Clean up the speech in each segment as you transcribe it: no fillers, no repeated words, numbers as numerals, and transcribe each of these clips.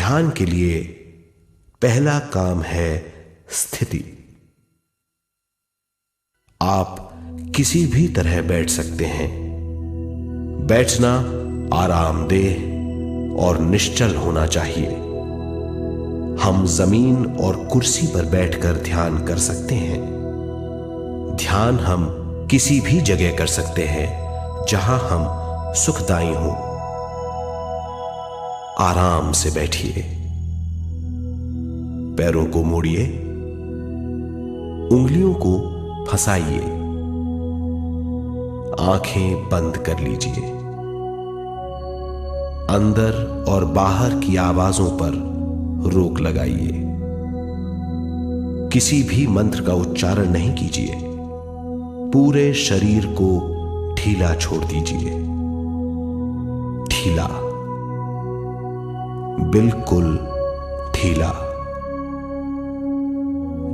ध्यान के लिए पहला काम है स्थिति। आप किसी भी तरह बैठ सकते हैं। बैठना आरामदेह और निश्चल होना चाहिए। हम जमीन और कुर्सी पर बैठकर ध्यान कर सकते हैं। ध्यान हम किसी भी जगह कर सकते हैं जहां हम सुखदायी हों। आराम से बैठिए। पैरों को मोड़िए, उंगलियों को फंसाइए, आंखें बंद कर लीजिए। अंदर और बाहर की आवाजों पर रोक लगाइए। किसी भी मंत्र का उच्चारण नहीं कीजिए। पूरे शरीर को ढीला छोड़ दीजिए। ढीला, बिल्कुल ढीला।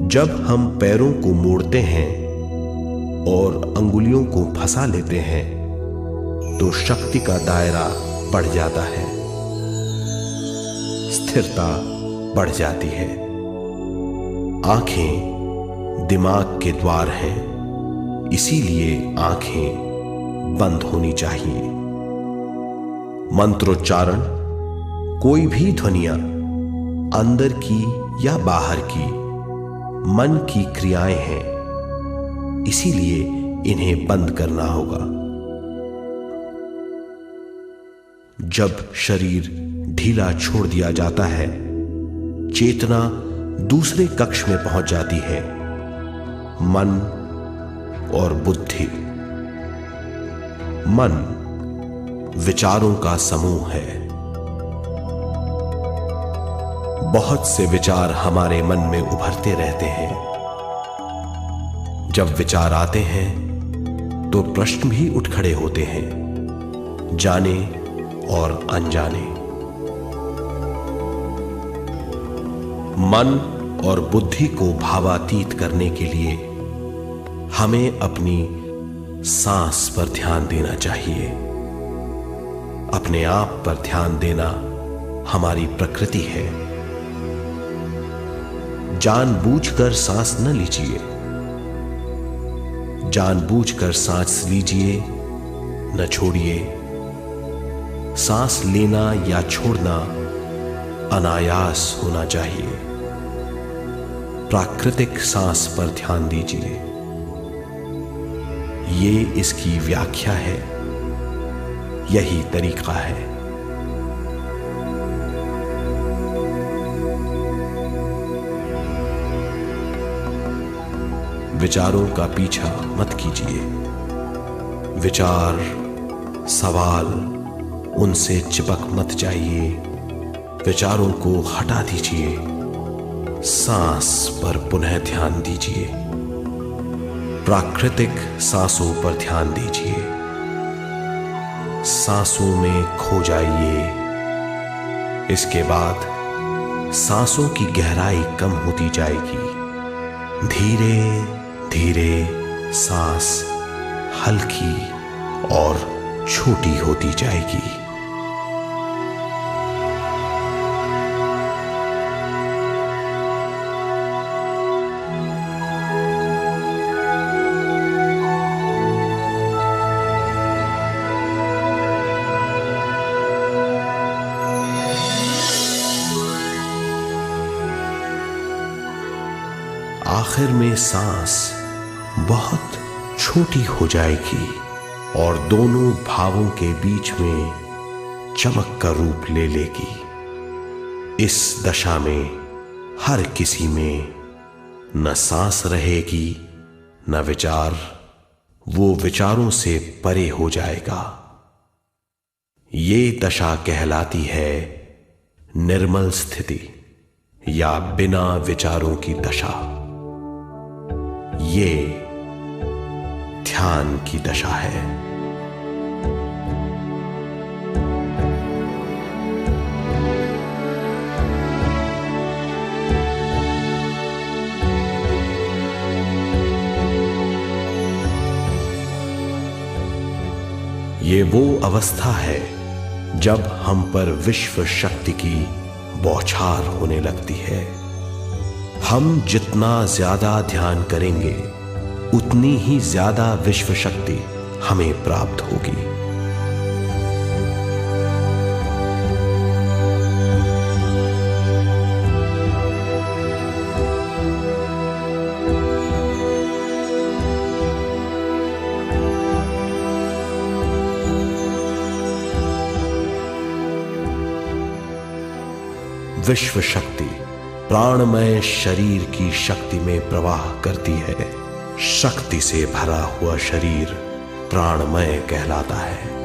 जब हम पैरों को मोड़ते हैं और अंगुलियों को फंसा लेते हैं तो शक्ति का दायरा बढ़ जाता है, स्थिरता बढ़ जाती है। आंखें दिमाग के द्वार हैं, इसीलिए आंखें बंद होनी चाहिए। मंत्रोच्चारण, कोई भी ध्वनियां अंदर की या बाहर की मन की क्रियाएं हैं, इसीलिए इन्हें बंद करना होगा। जब शरीर ढीला छोड़ दिया जाता है, चेतना दूसरे कक्ष में पहुंच जाती है। मन और बुद्धि। मन विचारों का समूह है। बहुत से विचार हमारे मन में उभरते रहते हैं। जब विचार आते हैं तो प्रश्न भी उठ खड़े होते हैं, जाने और अनजाने। मन और बुद्धि को भावातीत करने के लिए हमें अपनी सांस पर ध्यान देना चाहिए। अपने आप पर ध्यान देना हमारी प्रकृति है। जानबूझकर सांस न लीजिए। जानबूझकर सांस लीजिए, न छोड़िए। सांस लेना या छोड़ना अनायास होना चाहिए। प्राकृतिक सांस पर ध्यान दीजिए। ये इसकी व्याख्या है, यही तरीका है। विचारों का पीछा मत कीजिए। विचार, सवाल, उनसे चिपक मत जाइए। विचारों को हटा दीजिए। सांस पर पुनः ध्यान दीजिए। प्राकृतिक सांसों पर ध्यान दीजिए। सांसों में खो जाइए। इसके बाद सांसों की गहराई कम होती जाएगी। धीरे धीरे सांस हल्की और छोटी होती जाएगी। आखिर में सांस बहुत छोटी हो जाएगी और दोनों भावों के बीच में चमक का रूप ले लेगी। इस दशा में हर किसी में न सांस रहेगी न विचार। वो विचारों से परे हो जाएगा। ये दशा कहलाती है निर्मल स्थिति या बिना विचारों की दशा। ये ध्यान की दशा है। ये वो अवस्था है जब हम पर विश्व शक्ति की बौछार होने लगती है। हम जितना ज्यादा ध्यान करेंगे उतनी ही ज्यादा विश्व शक्ति हमें प्राप्त होगी। विश्व शक्ति प्राणमय शरीर की शक्ति में प्रवाह करती है। शक्ति से भरा हुआ शरीर प्राणमय कहलाता है।